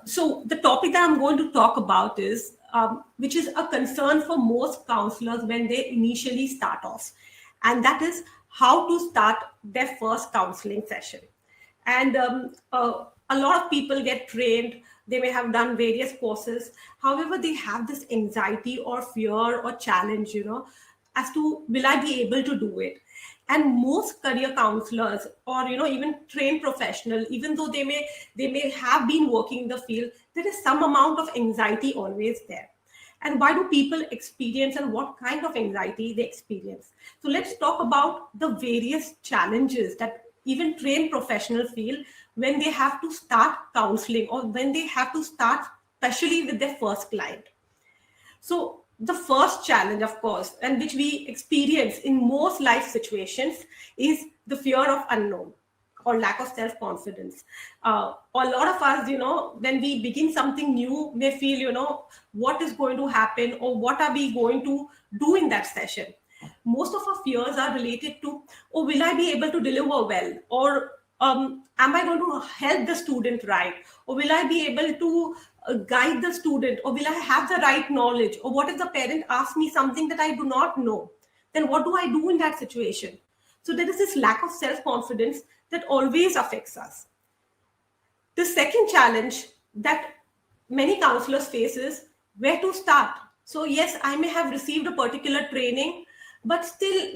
So the topic that I'm going to talk about is, which is a concern for most counselors when they initially start off, and that is how to start their first counseling session. And a lot of people get trained. They may have done various courses. However, they have this anxiety or fear or challenge, as to will I be able to do it? And most career counselors, or even trained professional, even though they may have been working in the field, there is some amount of anxiety always there. And why do people experience, and what kind of anxiety they experience? So let's talk about the various challenges that even trained professionals feel when they have to start counseling, or when they have to start, especially with their first client. So the first challenge, of course, and which we experience in most life situations, is the fear of unknown or lack of self-confidence. A lot of us, when we begin something new, may feel, what is going to happen, or what are we going to do in that session. Most of our fears are related to, oh, will I be able to deliver well? Or am I going to help the student right? Or will I be able to guide the student? Or will I have the right knowledge? Or what if the parent asks me something that I do not know? Then what do I do in that situation? So there is this lack of self-confidence that always affects us. The second challenge that many counselors face is where to start. So yes, I may have received a particular training, but still,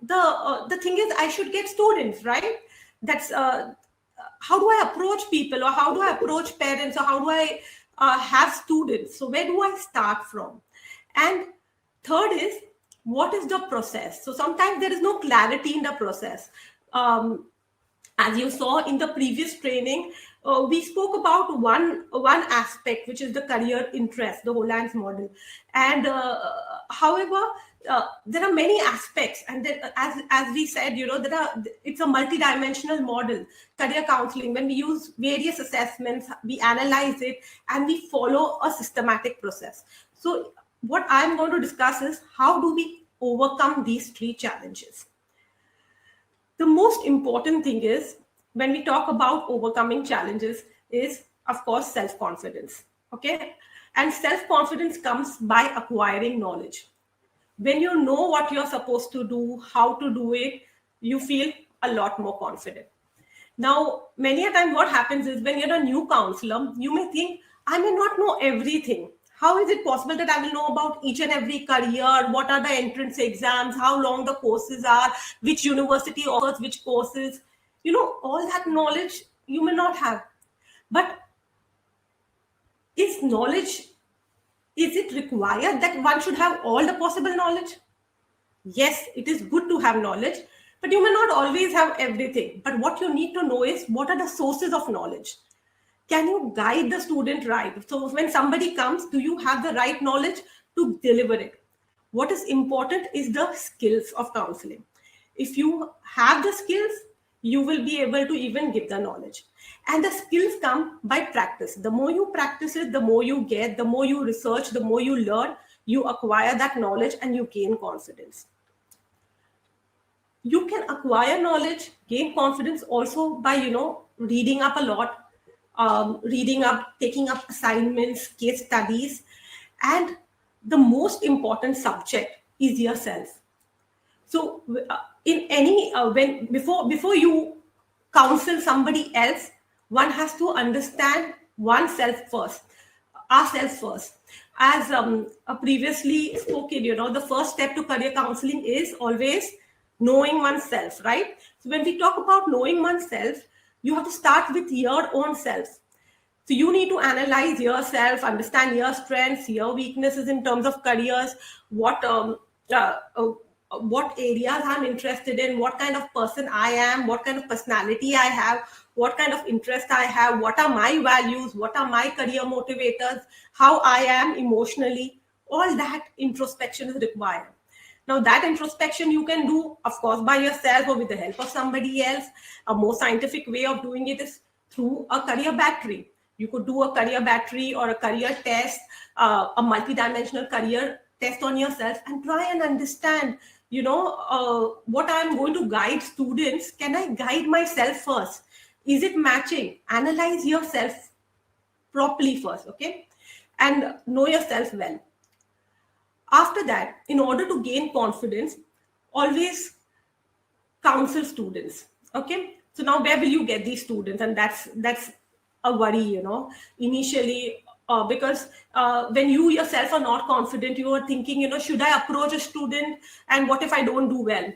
the thing is, I should get students, right? That's how do I approach people, or how do I approach parents, or how do I have students? So where do I start from? And third is, what is the process? So sometimes there is no clarity in the process. As you saw in the previous training, we spoke about one aspect, which is the career interest, the Holland's model. And however, there are many aspects, and there, as we said, it's a multidimensional model. Career counseling, when we use various assessments, we analyze it, and we follow a systematic process. So what I'm going to discuss is, how do we overcome these three challenges? The most important thing is, when we talk about overcoming challenges, is, of course, self-confidence. Okay? And self-confidence comes by acquiring knowledge. When you know what you're supposed to do, how to do it, you feel a lot more confident. Now, many a time what happens is, when you're a new counselor, you may think, I may not know everything. How is it possible that I will know about each and every career? What are the entrance exams? How long the courses are? Which university offers which courses? All that knowledge you may not have. But is it required that one should have all the possible knowledge? Yes, it is good to have knowledge, but you may not always have everything. But what you need to know is, what are the sources of knowledge? Can you guide the student right? So when somebody comes, do you have the right knowledge to deliver it? What is important is the skills of counseling. If you have the skills, you will be able to even give the knowledge. And the skills come by practice. The more you practice it, the more you get, the more you research, the more you learn, you acquire that knowledge, and you gain confidence. You can acquire knowledge, gain confidence also by, reading up a lot, taking up assignments, case studies. And the most important subject is yourself. So in any, before you counsel somebody else, one has to understand ourselves first. As previously spoken, the first step to career counseling is always knowing oneself, right? So when we talk about knowing oneself, you have to start with your own self. So you need to analyze yourself, understand your strengths, your weaknesses in terms of careers, what areas I'm interested in, what kind of person I am, what kind of personality I have, what kind of interest I have, what are my values, what are my career motivators, how I am emotionally. All that introspection is required. Now, that introspection you can do, of course, by yourself or with the help of somebody else. A more scientific way of doing it is through a career battery. You could do a career battery or a career test, a multidimensional career test on yourself, and try and understand, what I'm going to guide students. Can I guide myself first? Is it matching? Analyze yourself properly first, okay? And know yourself well. After that, in order to gain confidence, always counsel students. Okay, so now where will you get these students? And that's a worry, initially, because when you yourself are not confident, you are thinking, should I approach a student, and what if I don't do well?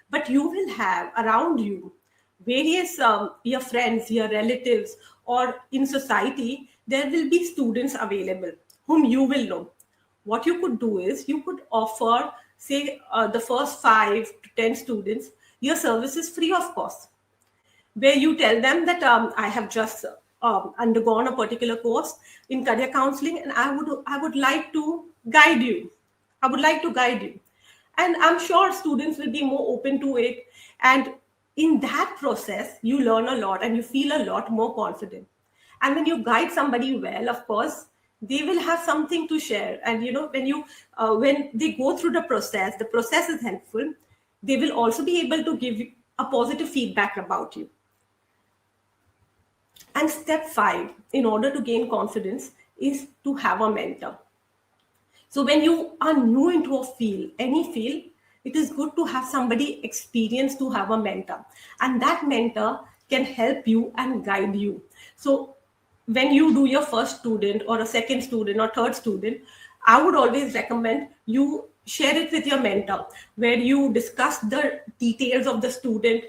But you will have around you various your friends, your relatives, or in society there will be students available whom you will know. What you could do is you could offer, say, the first 5 to 10 students your service is free of cost, where you tell them that I have just undergone a particular course in career counseling, and I would like to guide you. I would like to guide you, and I'm sure students will be more open to it. And in that process, you learn a lot and you feel a lot more confident. And when you guide somebody well, of course, they will have something to share. And when they go through the process is helpful. They will also be able to give you a positive feedback about you. And step 5, in order to gain confidence, is to have a mentor. So when you are new into a field, any field, it is good to have somebody experienced, to have a mentor. And that mentor can help you and guide you. So when you do your first student or a second student or third student, I would always recommend you share it with your mentor, where you discuss the details of the student,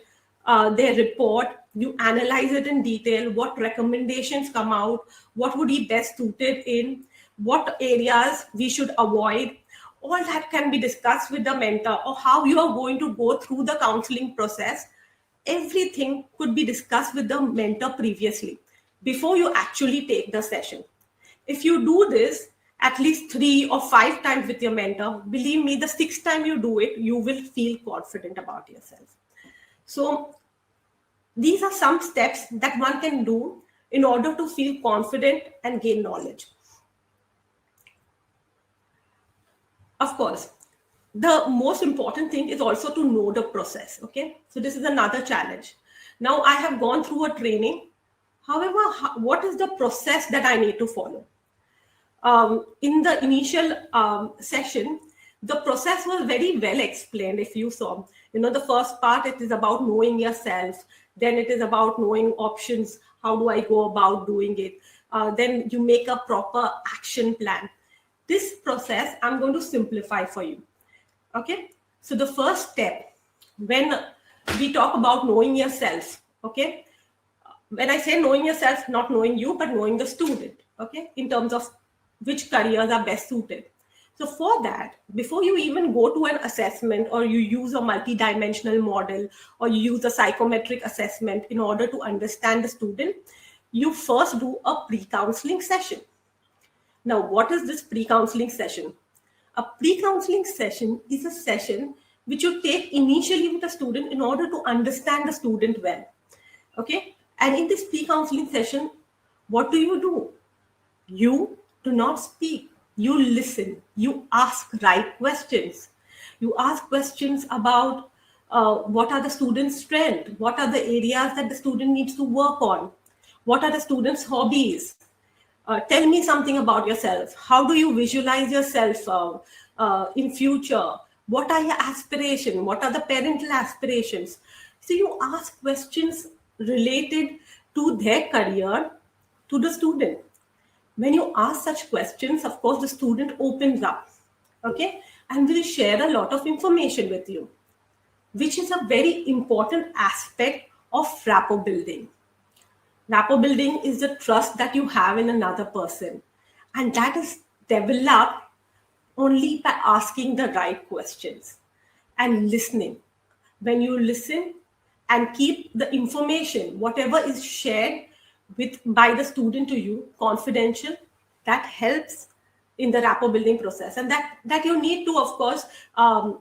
their report, you analyze it in detail, what recommendations come out, what would be best suited in, what areas we should avoid. All that can be discussed with the mentor, or how you are going to go through the counseling process. Everything could be discussed with the mentor previously before you actually take the session. If you do this at least 3 or 5 times with your mentor, believe me, the 6th time you do it, you will feel confident about yourself. So these are some steps that one can do in order to feel confident and gain knowledge. Of course, the most important thing is also to know the process. Okay, so this is another challenge. Now I have gone through a training. However, what is the process that I need to follow? In the initial session, the process was very well explained. If you saw, the first part, it is about knowing yourself. Then it is about knowing options. How do I go about doing it? Then you make a proper action plan. This process I'm going to simplify for you. Okay, so the first step, when we talk about knowing yourself, okay, when I say knowing yourself, not knowing you, but knowing the student, okay, in terms of which careers are best suited. So for that, before you even go to an assessment, or you use a multidimensional model, or you use a psychometric assessment in order to understand the student, you first do a pre-counseling session. Now, what is this pre-counseling session? A pre-counseling session is a session which you take initially with a student in order to understand the student well. Okay? And in this pre-counseling session, what do? You do not speak. You listen. You ask right questions. You ask questions about what are the student's strengths? What are the areas that the student needs to work on? What are the student's hobbies? Tell me something about yourself. How do you visualize yourself in future? What are your aspirations? What are the parental aspirations? So you ask questions related to their career to the student. When you ask such questions, of course, the student opens up, okay, and will share a lot of information with you, which is a very important aspect of rapport building. Rapport building is the trust that you have in another person, and that is developed only by asking the right questions and listening. When you listen and keep the information, whatever is shared by the student to you, confidential, that helps in the rapport building process. And that you need to, of course,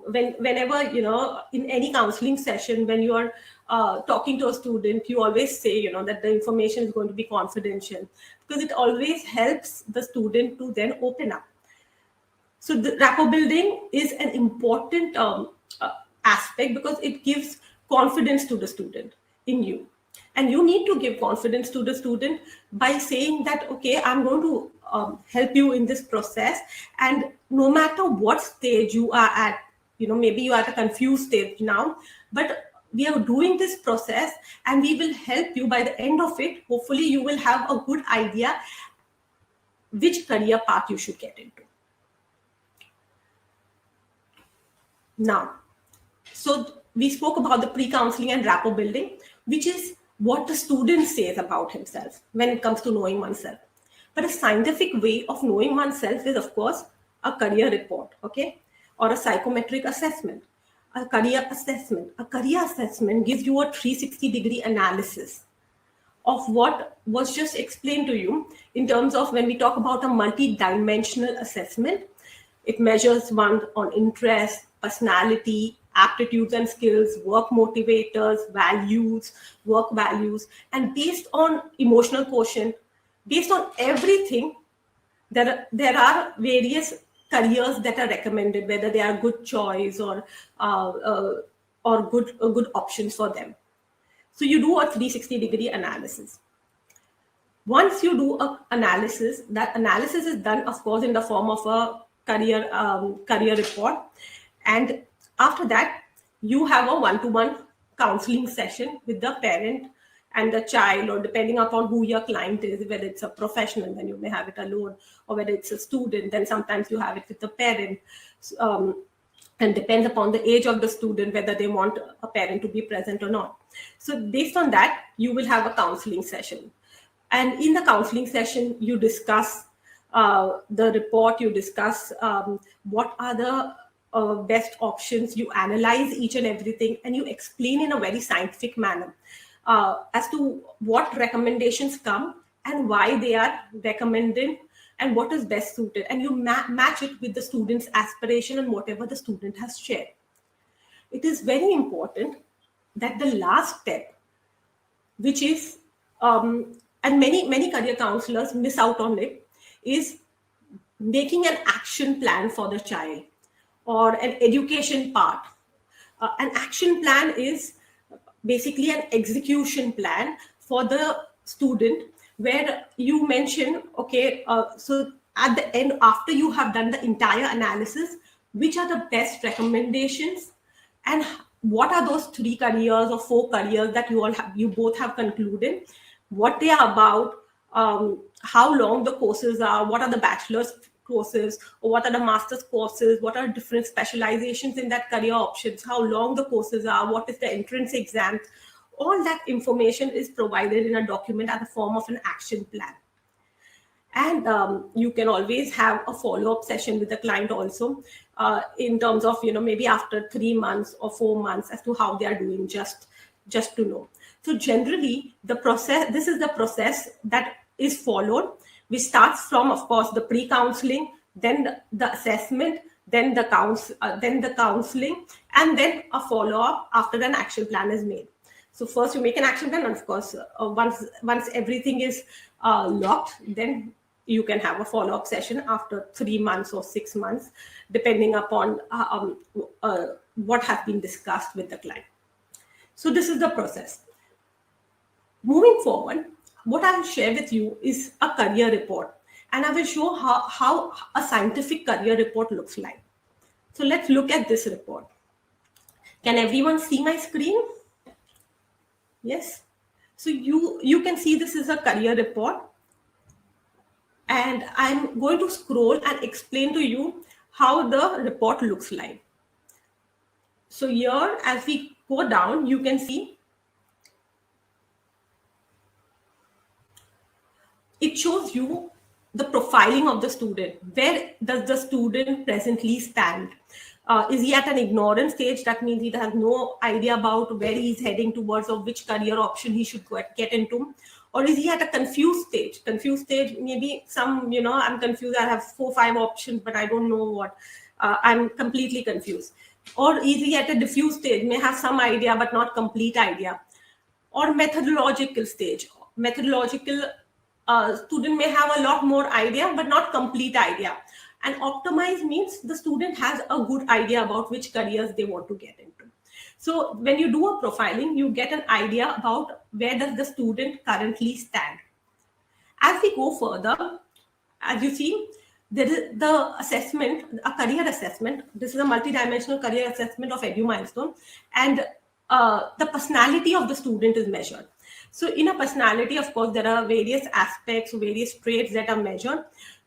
whenever, in any counseling session, when you are talking to a student, you always say, that the information is going to be confidential, because it always helps the student to then open up. So the rapport building is an important aspect, because it gives confidence to the student in you. And you need to give confidence to the student by saying that, okay, I'm going to help you in this process. And no matter what stage you are at, maybe you are at a confused stage now, but we are doing this process and we will help you. By the end of it, hopefully you will have a good idea which career path you should get into. Now, so we spoke about the pre-counseling and rapport building, which is what the student says about himself when it comes to knowing oneself. But a scientific way of knowing oneself is, of course, a career report, okay, or a psychometric assessment. A career assessment. A career assessment gives you a 360-degree analysis of what was just explained to you in terms of when we talk about a multi-dimensional assessment. It measures one on interest, personality, aptitudes and skills, work motivators, values, work values, and based on emotional quotient, based on everything, there are various careers that are recommended, whether they are good choice or good options for them. So you do a 360-degree analysis. Once you do an analysis, that analysis is done, of course, in the form of a career report. And after that, you have a one-to-one counseling session with the parent and the child, or depending upon who your client is, whether it's a professional, then you may have it alone, or whether it's a student, then sometimes you have it with the parent. And depends upon the age of the student, whether they want a parent to be present or not. So based on that, you will have a counseling session. And in the counseling session, you discuss the report, you discuss what are the best options, you analyze each and everything, and you explain in a very scientific manner as to what recommendations come and why they are recommended and what is best suited. And you match it with the student's aspiration and whatever the student has shared. It is very important that the last step, which is, and many career counselors miss out on it, is making an action plan for the child or an education part. An action plan is basically an execution plan for the student, where you mention, okay, so at the end, after you have done the entire analysis, which are the best recommendations and what are those 3 careers or 4 careers that you both have concluded, what they are about, how long the courses are, what are the bachelor's courses, or what are the master's courses, what are different specializations in that career options, how long the courses are, what is the entrance exam. All that information is provided in a document at the form of an action plan. And you can always have a follow-up session with the client also, in terms of, maybe after 3 months or 4 months, as to how they are doing, just to know. So generally, this is the process that is followed, which starts from, of course, the pre-counseling, then the assessment, then the counseling, and then a follow-up after an action plan is made. So first you make an action plan, and of course, once everything is locked, then you can have a follow-up session after 3 months or 6 months, depending upon what has been discussed with the client. So this is the process. Moving forward, what I will share with you is a career report, and I will show how a scientific career report looks like. So let's look at this report. Can everyone see my screen? Yes. So you can see this is a career report, and I'm going to scroll and explain to you how the report looks like. So here, as we go down, you can see it shows you the profiling of the student. Where does the student presently stand? Is he at an ignorant stage? That means he has no idea about where he's heading towards or which career option he should get into. Or is he at a confused stage? Confused stage, maybe I'm confused. I have 4 or 5 options, but I don't know what. I'm completely confused. Or is he at a diffuse stage? May have some idea, but not complete idea. Or methodological stage. Methodological student may have a lot more idea, but not complete idea. And optimize means the student has a good idea about which careers they want to get into. So when you do a profiling, you get an idea about where does the student currently stand. As we go further, as you see, there is the assessment, a career assessment. This is a multidimensional career assessment of Edumilestone, and the personality of the student is measured. So in a personality, of course, there are various aspects, various traits that are measured.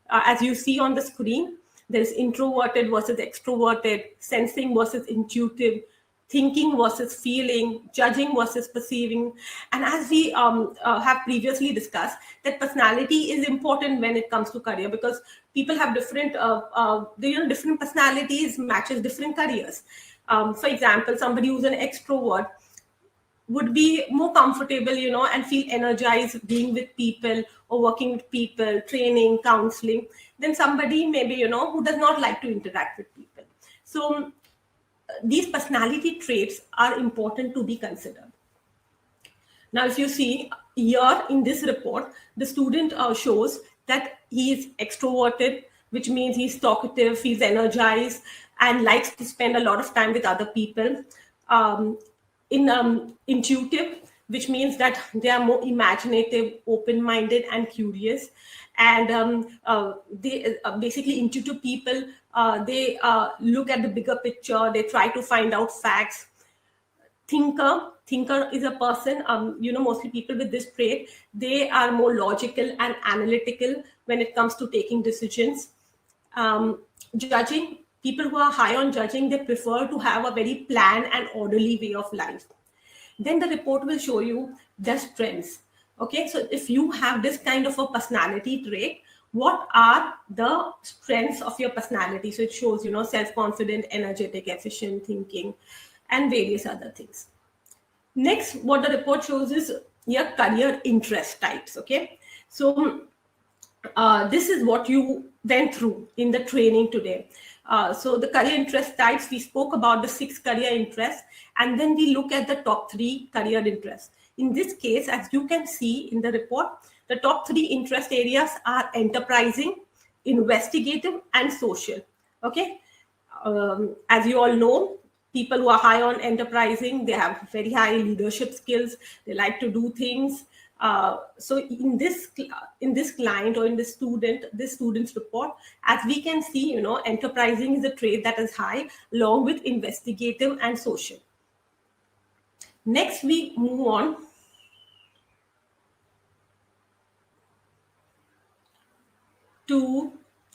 As you see on the screen, there's introverted versus extroverted, sensing versus intuitive, thinking versus feeling, judging versus perceiving. And as we have previously discussed, that personality is important when it comes to career, because people have different, different personalities matches different careers. For example, somebody who's an extrovert would be more comfortable, and feel energized being with people or working with people, training, counseling, than somebody maybe, who does not like to interact with people. So these personality traits are important to be considered. Now, if you see here in this report, the student shows that he is extroverted, which means he's talkative, he's energized, and likes to spend a lot of time with other people. Intuitive, which means that they are more imaginative, open-minded, and curious. And they basically intuitive people, they look at the bigger picture, they try to find out facts. Thinker is a person, mostly people with this trait, they are more logical and analytical when it comes to taking decisions. Judging, people who are high on judging, they prefer to have a very planned and orderly way of life. Then the report will show you the strengths. Okay, so if you have this kind of a personality trait, what are the strengths of your personality? So it shows, self-confident, energetic, efficient thinking, and various other things. Next, what the report shows is your career interest types. Okay, so this is what you went through in the training today. So the career interest types, we spoke about the 6 career interests, and then we look at the top 3 career interests. In this case, as you can see in the report, the top 3 interest areas are enterprising, investigative, and social. Okay, as you all know, people who are high on enterprising, they have very high leadership skills, they like to do things. So in this client or in this student's report, as we can see, enterprising is a trait that is high, along with investigative and social. Next, we move on to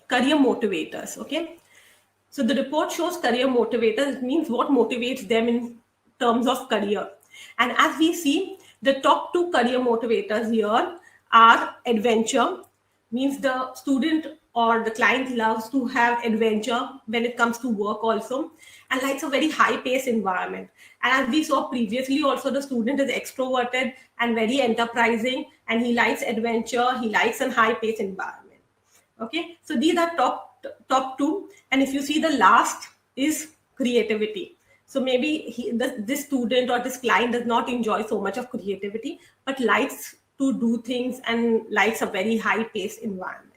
career motivators. Okay, so the report shows career motivators. It means what motivates them in terms of career. And as we see, the top 2 career motivators here are adventure, means the student or the client loves to have adventure when it comes to work also, and likes a very high pace environment. And as we saw previously also, the student is extroverted and very enterprising, and he likes adventure, he likes a high pace environment. Okay, so these are top 2. And if you see, the last is creativity. So maybe this student or this client does not enjoy so much of creativity, but likes to do things and likes a very high paced environment.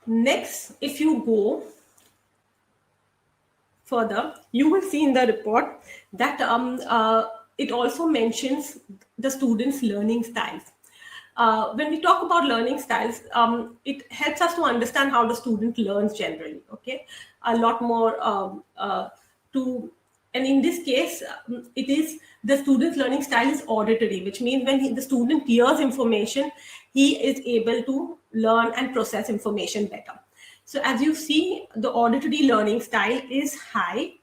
Next, if you go further, you will see in the report that it also mentions the students' learning styles. When we talk about learning styles, it helps us to understand how the student learns generally. Okay, a lot more and in this case, it is the student's learning style is auditory, which means when the student hears information, he is able to learn and process information better. So as you see, the auditory learning style is high.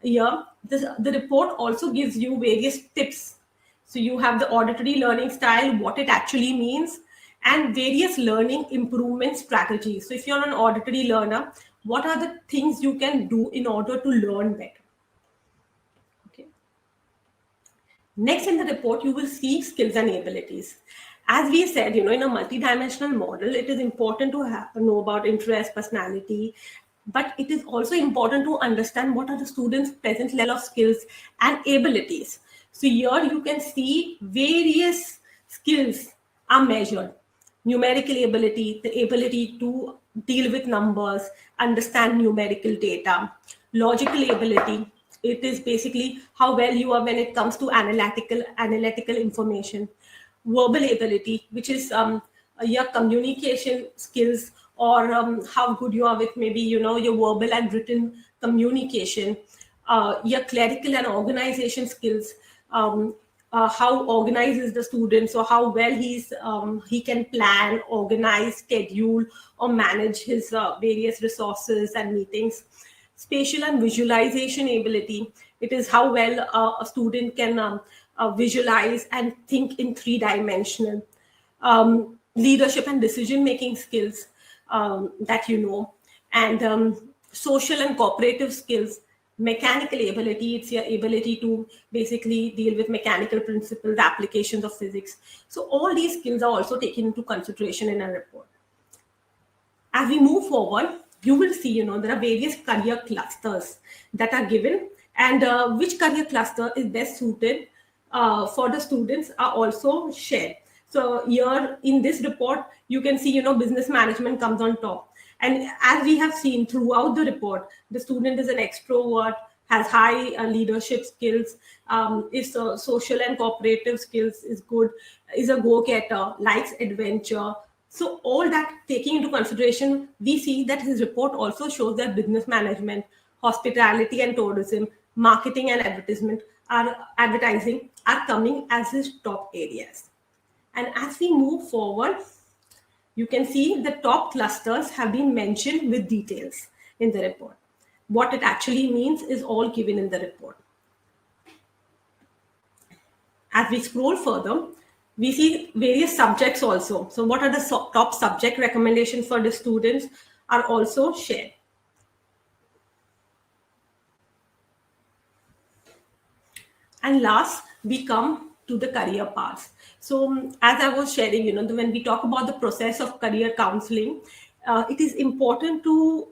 Here, the report also gives you various tips. So you have the auditory learning style, what it actually means, and various learning improvement strategies. So if you're an auditory learner, what are the things you can do in order to learn better? Okay. Next in the report, you will see skills and abilities. As we said, in a multidimensional model, it is important to know about interest, personality, but it is also important to understand what are the students' present level of skills and abilities. So here you can see various skills are measured. Numerical ability, the ability to deal with numbers, understand numerical data. Logical ability, it is basically how well you are when it comes to analytical information. Verbal ability, which is your communication skills, or how good you are with maybe your verbal and written communication. Your clerical and organization skills, how organized is the student, so how well he can plan, organize, schedule, or manage his various resources and meetings. Spatial and visualization ability, it is how well a student can visualize and think in three-dimensional. Leadership and decision making skills, that and social and cooperative skills. Mechanical ability, it's your ability to basically deal with mechanical principles, applications of physics. So all these skills are also taken into consideration in a report. As we move forward, you will see, there are various career clusters that are given, and which career cluster is best suited for the students are also shared. So here in this report, you can see, business management comes on top. And as we have seen throughout the report, the student is an extrovert, has high leadership skills, is social and cooperative skills is good, is a go-getter, likes adventure. So all that taking into consideration, we see that his report also shows that business management, hospitality and tourism, marketing and advertising are coming as his top areas. And as we move forward, you can see the top clusters have been mentioned with details in the report. What it actually means is all given in the report. As we scroll further, we see various subjects also. So what are the top subject recommendations for the students are also shared. And last, we come to the career paths. So as I was sharing, when we talk about the process of career counseling, it is important to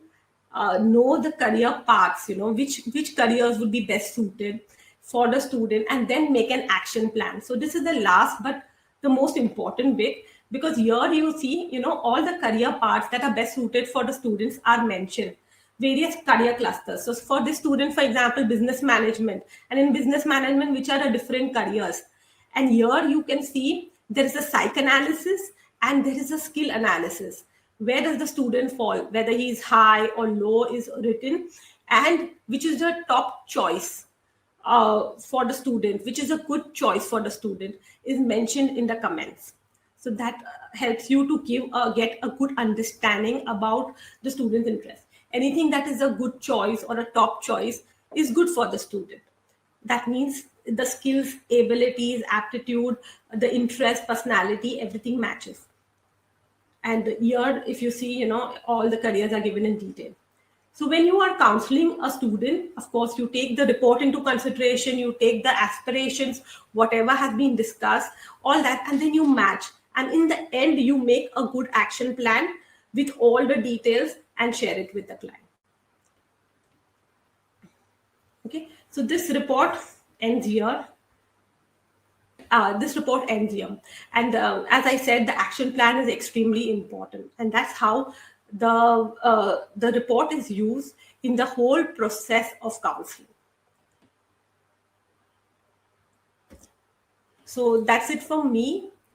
know the career paths, which careers would be best suited for the student, and then make an action plan. So this is the last but the most important bit, because here you see, all the career paths that are best suited for the students are mentioned. Various career clusters. So for this student, for example, business management, and in business management, which are the different careers. And here you can see there is a psychoanalysis and there is a skill analysis. Where does the student fall, whether he is high or low is written, and which is the top choice for the student, which is a good choice for the student, is mentioned in the comments. So that helps you to get a good understanding about the student's interest. Anything that is a good choice or a top choice is good for the student. That means the skills, abilities, aptitude, the interest, personality, everything matches. And here, if you see, all the careers are given in detail. So when you are counseling a student, of course, you take the report into consideration, you take the aspirations, whatever has been discussed, all that, and then you match. And in the end, you make a good action plan with all the details and share it with the client. Okay, so this report ends here. And as I said, the action plan is extremely important, and that's how the report is used in the whole process of counseling. So that's it from me.